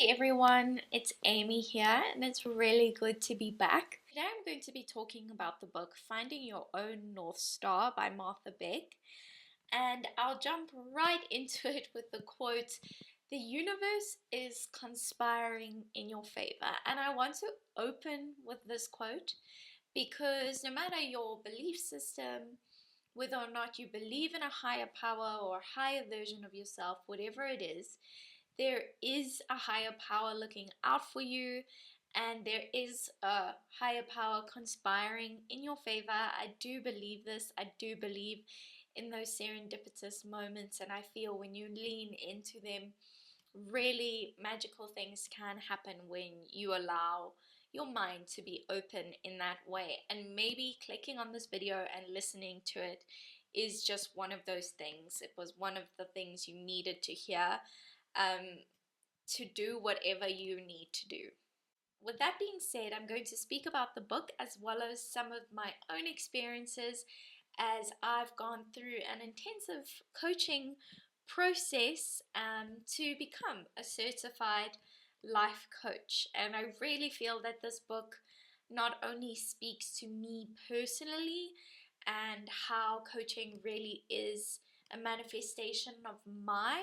Hey everyone, it's Amy here, and it's really good to be back. Today I'm going to be talking about the book Finding Your Own North Star by Martha Beck, and I'll jump right into it with the quote: "The universe is conspiring in your favor." And I want to open with this quote because no matter your belief system, whether or not you believe in a higher power or a higher version of yourself, whatever it is, there is a higher power looking out for you, and there is a higher power conspiring in your favor. I do believe this. I do believe in those serendipitous moments, and I feel when you lean into them, really magical things can happen when you allow your mind to be open in that way. And maybe clicking on this video and listening to it is just one of those things. It was one of the things you needed to hear, um, to do whatever you need to do. With that being said, I'm going to speak about the book as well as some of my own experiences as I've gone through an intensive coaching process to become a certified life coach. And I really feel that this book not only speaks to me personally and how coaching really is a manifestation of my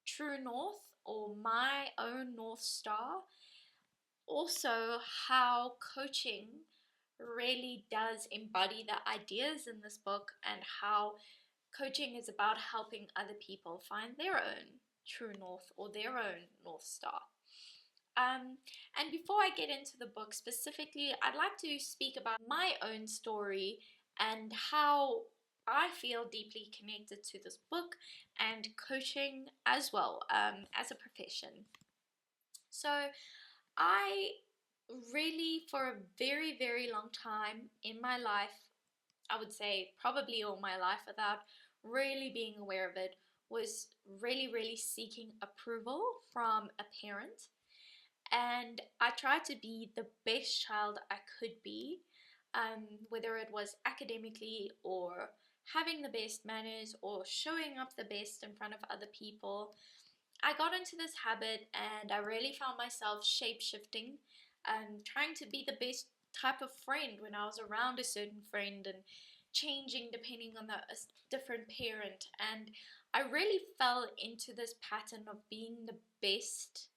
true north or my own north star, also how coaching really does embody the ideas in this book, and how coaching is about helping other people find their own true north or their own north star. And before I get into the book specifically, I'd like to speak about my own story and how I feel deeply connected to this book and coaching as well, as a profession. So I really, for a very, very long time in my life, I would say probably all my life without really being aware of it, was really, really seeking approval from a parent. And I tried to be the best child I could be, whether it was academically or having the best manners or showing up the best in front of other people. I got into this habit and I really found myself shape shifting, trying to be the best type of friend when I was around a certain friend, and changing depending on a different parent. And I really fell into this pattern of being the best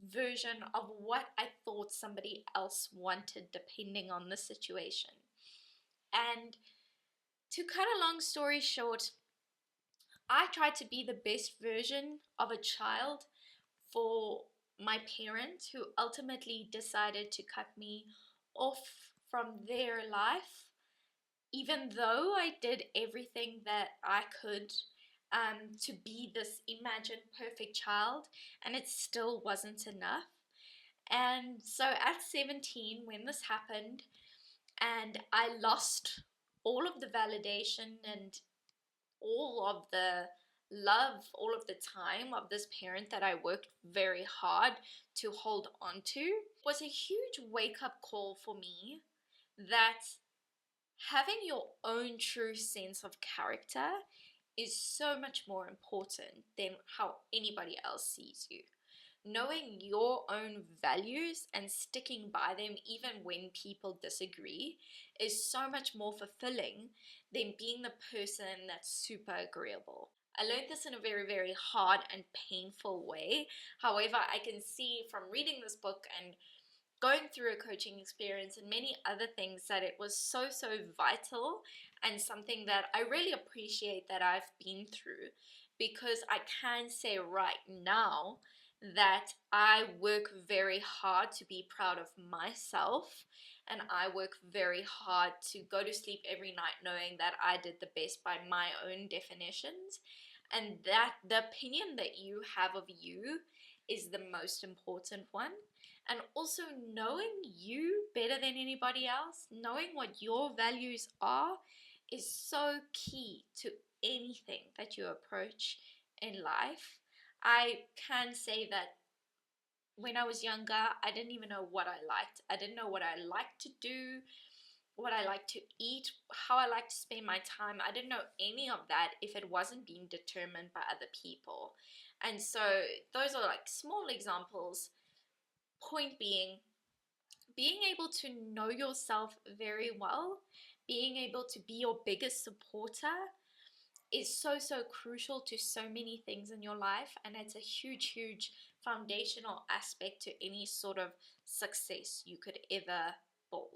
version of what I thought somebody else wanted depending on the situation. And to cut a long story short, I tried to be the best version of a child for my parents, who ultimately decided to cut me off from their life, even though I did everything that I could, to be this imagined perfect child, and it still wasn't enough. And so at 17, when this happened, and I lost all of the validation and all of the love, all of the time of this parent that I worked very hard to hold on to, was a huge wake up call for me that having your own true sense of character is so much more important than how anybody else sees you. Knowing your own values and sticking by them even when people disagree is so much more fulfilling than being the person that's super agreeable. I learned this in a very, very hard and painful way. However, I can see from reading this book and going through a coaching experience and many other things that it was so, so vital, and something that I really appreciate that I've been through, because I can say right now that I work very hard to be proud of myself, and I work very hard to go to sleep every night knowing that I did the best by my own definitions, and that the opinion that you have of you is the most important one. And also knowing you better than anybody else, knowing what your values are, is so key to anything that you approach in life. I can say that when I was younger, I didn't even know what I liked. I didn't know what I liked to do, what I like to eat, how I like to spend my time. I didn't know any of that if it wasn't being determined by other people. And so those are like small examples. Point being able to know yourself very well, being able to be your biggest supporter is so, so crucial to so many things in your life. And it's a huge, huge foundational aspect to any sort of success you could ever build.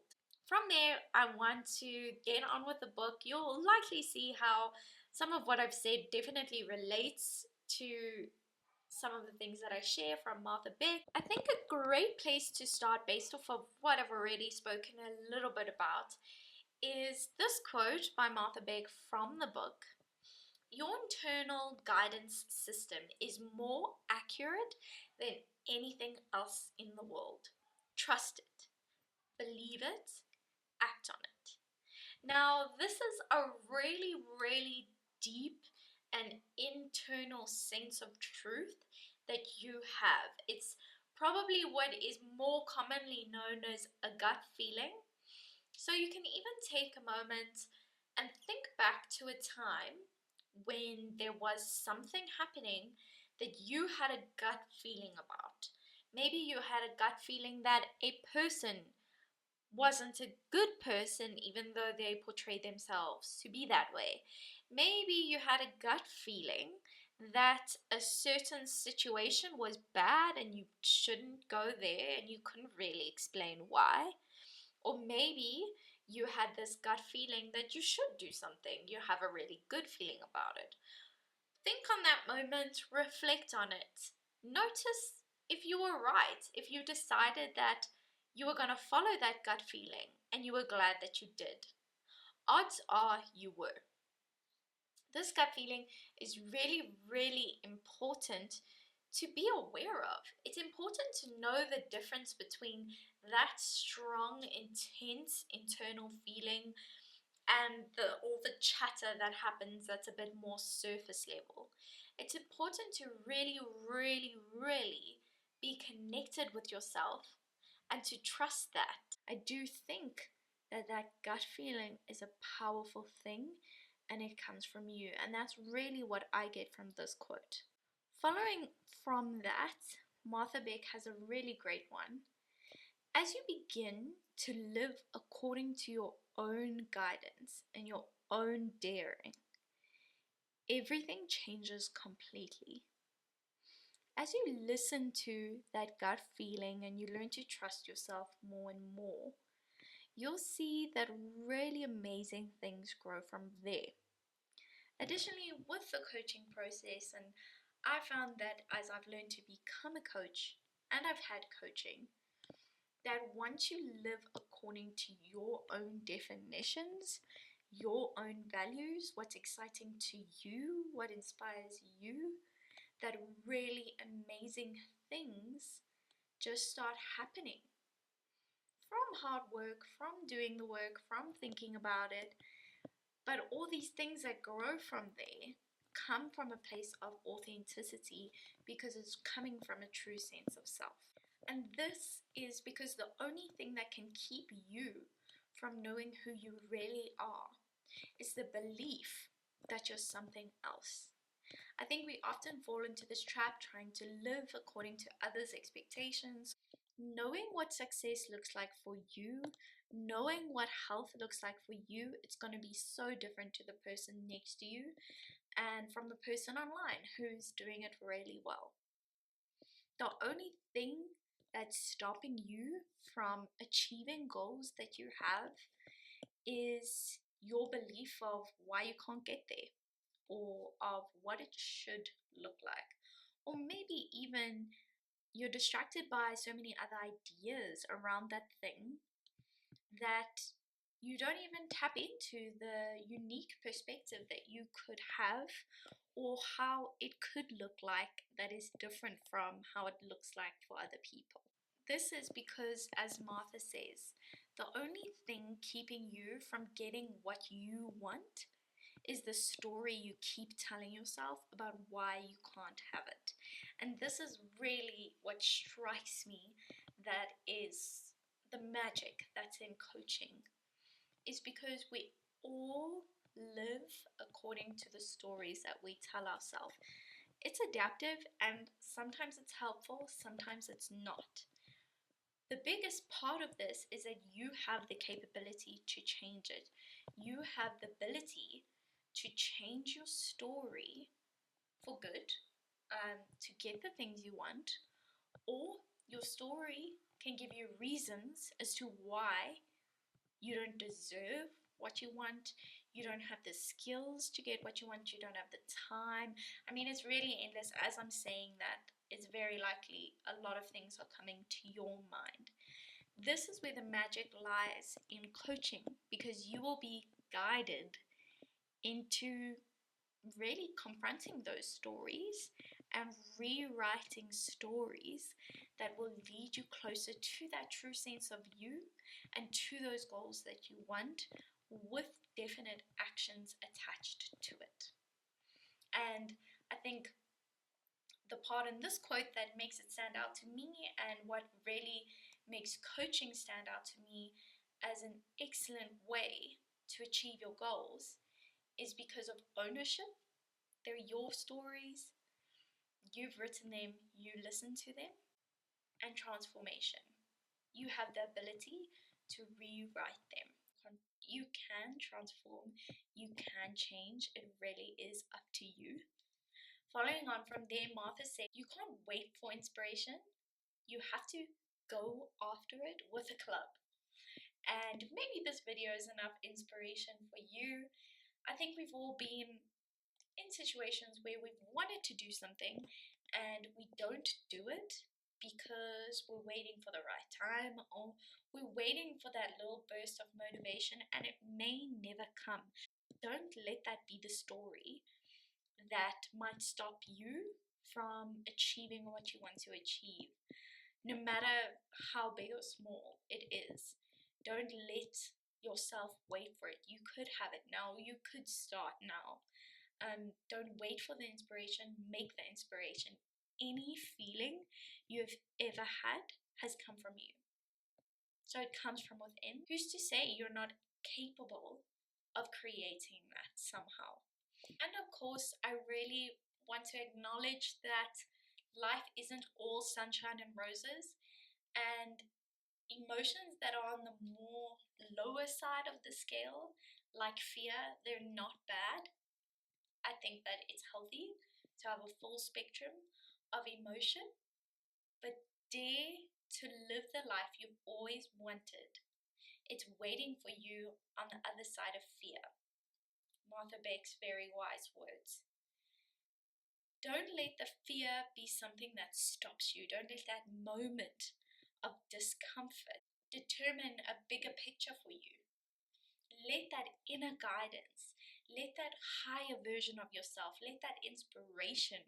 From there, I want to get on with the book. You'll likely see how some of what I've said definitely relates to some of the things that I share from Martha Beck. I think a great place to start, based off of what I've already spoken a little bit about, is this quote by Martha Beck from the book. Your internal guidance system is more accurate than anything else in the world. Trust it, believe it, act on it. Now, this is a really, really deep and internal sense of truth that you have. It's probably what is more commonly known as a gut feeling. So you can even take a moment and think back to a time when there was something happening that you had a gut feeling about. Maybe you had a gut feeling that a person wasn't a good person, even though they portray themselves to be that way. Maybe you had a gut feeling that a certain situation was bad and you shouldn't go there and you couldn't really explain why. Or maybe you had this gut feeling that you should do something. You have a really good feeling about it. Think on that moment, reflect on it. Notice if you were right, if you decided that you were going to follow that gut feeling and you were glad that you did. Odds are you were. This gut feeling is really, really important to be aware of. It's important to know the difference between that strong, intense internal feeling and all the chatter that happens that's a bit more surface level. It's important to really, really, really be connected with yourself and to trust that. I do think that that gut feeling is a powerful thing and it comes from you. And that's really what I get from this quote. Following from that, Martha Beck has a really great one. As you begin to live according to your own guidance and your own daring, everything changes completely. As you listen to that gut feeling and you learn to trust yourself more and more, you'll see that really amazing things grow from there. Additionally, with the coaching process, and I found that as I've learned to become a coach and I've had coaching, that once you live according to your own definitions, your own values, what's exciting to you, what inspires you, that really amazing things just start happening. From hard work, from doing the work, from thinking about it, but all these things that grow from there come from a place of authenticity because it's coming from a true sense of self. And this is because the only thing that can keep you from knowing who you really are is the belief that you're something else. I think we often fall into this trap trying to live according to others' expectations. Knowing what success looks like for you, knowing what health looks like for you, it's going to be so different to the person next to you and from the person online who's doing it really well. The only thing that's stopping you from achieving goals that you have is your belief of why you can't get there, or of what it should look like. Or maybe even you're distracted by so many other ideas around that thing that you don't even tap into the unique perspective that you could have or how it could look like that is different from how it looks like for other people. This is because, as Martha says, the only thing keeping you from getting what you want is the story you keep telling yourself about why you can't have it. And this is really what strikes me that is the magic that's in coaching, is because we all live according to the stories that we tell ourselves. It's adaptive, and sometimes it's helpful, sometimes it's not. The biggest part of this is that you have the capability to change it. You have the ability to change your story for good, to get the things you want, or your story can give you reasons as to why you don't deserve what you want, you don't have the skills to get what you want, you don't have the time. I mean, it's really endless. As I'm saying that, it's very likely a lot of things are coming to your mind. This is where the magic lies in coaching, because you will be guided into really confronting those stories and rewriting stories that will lead you closer to that true sense of you and to those goals that you want, with definite actions attached to it. And I think the part in this quote that makes it stand out to me, and what really makes coaching stand out to me as an excellent way to achieve your goals, is because of ownership. They're your stories, you've written them, you listen to them, and transformation. You have the ability to rewrite them. You can transform, you can change, it really is up to you. Following on from there, Martha said, you can't wait for inspiration, you have to go after it with a club. And maybe this video is enough inspiration for you. I think we've all been in situations where we've wanted to do something and we don't do it because we're waiting for the right time, or we're waiting for that little burst of motivation, and it may never come. Don't let that be the story that might stop you from achieving what you want to achieve, no matter how big or small it is. Don't let yourself wait for it. You could have it now, you could start now. Don't wait for the inspiration, make the inspiration. Any feeling you've ever had has come from you. So it comes from within. Who's to say you're not capable of creating that somehow? And of course, I really want to acknowledge that life isn't all sunshine and roses, and emotions that are on the more lower side of the scale, like fear, they're not bad. I think that it's healthy to have a full spectrum of emotion, but dare to live the life you've always wanted. It's waiting for you on the other side of fear. Martha Beck's very wise words. Don't let the fear be something that stops you. Don't let that moment of discomfort determine a bigger picture for you. Let that inner guidance, let that higher version of yourself, let that inspiration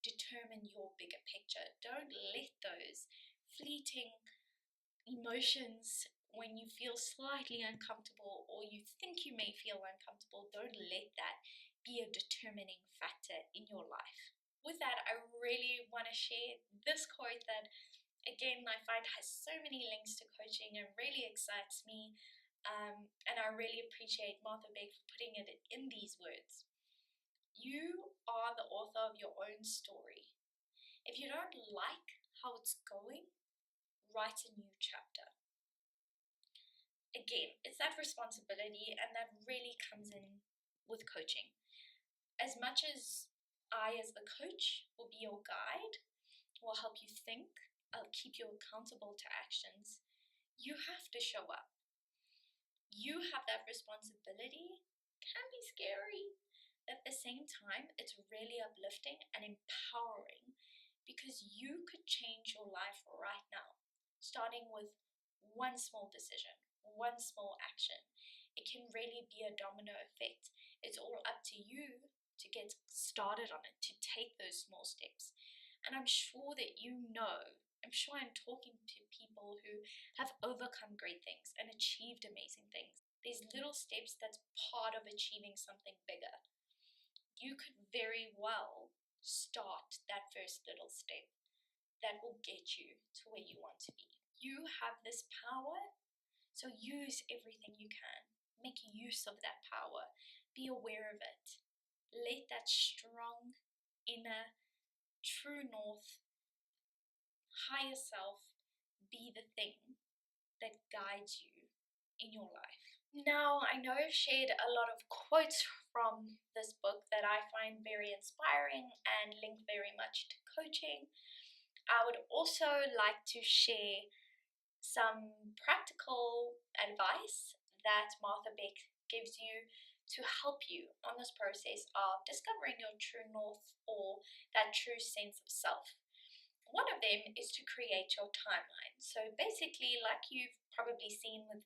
determine your bigger picture. Don't let those fleeting emotions, when you feel slightly uncomfortable or you think you may feel uncomfortable, don't let that be a determining factor in your life. With that, I really want to share this quote that, again, I find has so many links to coaching and really excites me. And I really appreciate Martha Beck for putting it in these words. You are the author of your own story. If you don't like how it's going, write a new chapter. Again, it's that responsibility, and that really comes in with coaching. As much as I, as the coach, will be your guide, will help you think, I'll keep you accountable to actions, you have to show up. You have that responsibility. Can be scary. At the same time, it's really uplifting and empowering, because you could change your life right now, starting with one small decision, one small action. It can really be a domino effect. It's all up to you to get started on it, to take those small steps. And I'm sure that I'm sure I'm talking to people who have overcome great things and achieved amazing things. There's little steps that's part of achieving something bigger. You could very well start that first little step that will get you to where you want to be. You have this power, so use everything you can. Make use of that power. Be aware of it. Let that strong inner true north, higher self be the thing that guides you in your life. Now, I know I've shared a lot of quotes from this book that I find very inspiring and link very much to coaching. I would also like to share some practical advice that Martha Beck gives you to help you on this process of discovering your true north or that true sense of self. One of them is to create your timeline. So basically, like you've probably seen with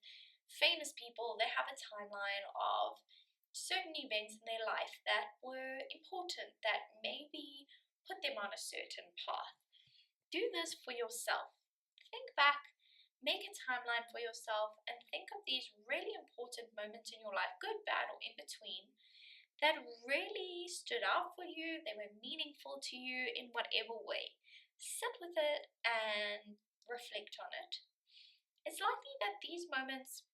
famous people, they have a timeline of certain events in their life that were important, that maybe put them on a certain path. Do this for yourself. Think back, make a timeline for yourself, and think of these really important moments in your life, good, bad, or in between, that really stood out for you, they were meaningful to you in whatever way. Sit with it and reflect on it. It's likely that these moments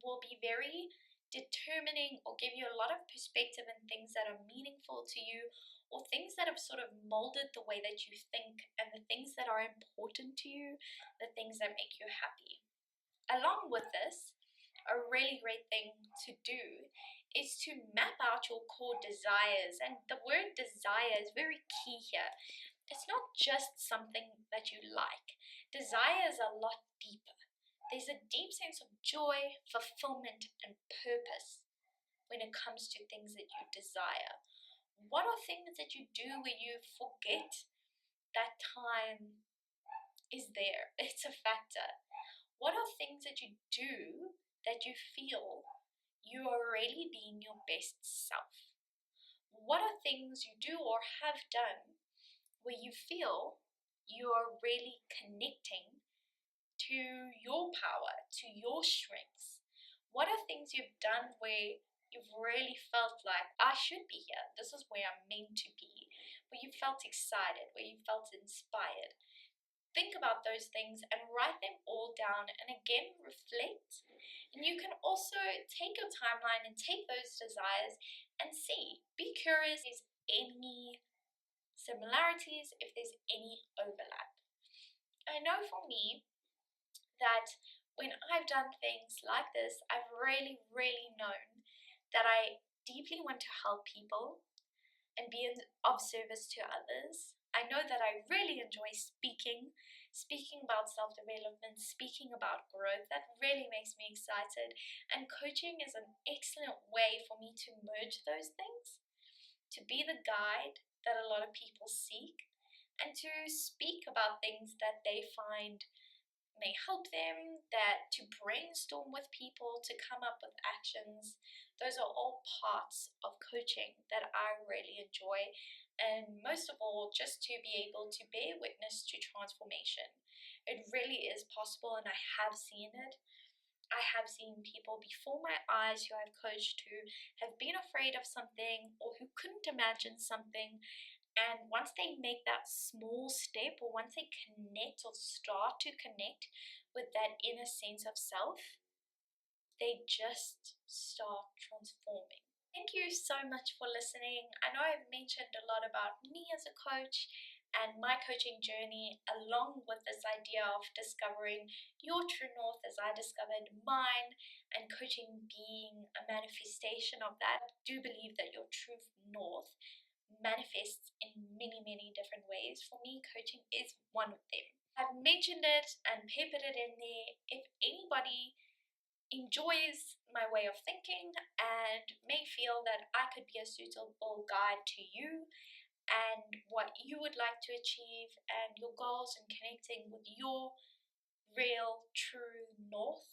will be very determining or give you a lot of perspective in things that are meaningful to you or things that have sort of molded the way that you think and the things that are important to you, the things that make you happy. Along with this, a really great thing to do is to map out your core desires. And the word desire is very key here. It's not just something that you like. Desire is a lot deeper. There's a deep sense of joy, fulfillment, and purpose when it comes to things that you desire. What are things that you do where you forget that time is there? It's a factor. What are things that you do that you feel you are really being your best self? What are things you do or have done where you feel you are really connecting to your power, to your strengths? What are things you've done where you've really felt like, I should be here, this is where I'm meant to be, where you felt excited, where you felt inspired? Think about those things and write them all down and again reflect. And you can also take your timeline and take those desires and see, be curious if there's any similarities, if there's any overlap. I know for me that when I've done things like this, I've really, really known that I deeply want to help people and be of service to others. I know that I really enjoy speaking about self-development, speaking about growth. That really makes me excited. And coaching is an excellent way for me to merge those things, to be the guide that a lot of people seek, and to speak about things that they find may help them, that to brainstorm with people, to come up with actions. Those are all parts of coaching that I really enjoy, and most of all, just to be able to bear witness to transformation. It really is possible, and I have seen it. I have seen people before my eyes who I've coached who have been afraid of something or who couldn't imagine something, and once they make that small step, or once they connect or start to connect with that inner sense of self, they just start transforming. Thank you so much for listening. I know I've mentioned a lot about me as a coach and my coaching journey, along with this idea of discovering your true north as I discovered mine, and coaching being a manifestation of that. I do believe that your true north manifests in many, many different ways. For me, coaching is one of them. I've mentioned it and peppered it in there. If anybody enjoys my way of thinking and may feel that I could be a suitable guide to you and what you would like to achieve and your goals and connecting with your real, true north,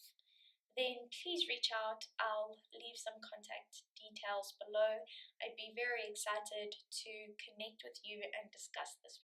then please reach out. I'll leave some contact details below. I'd be very excited to connect with you and discuss this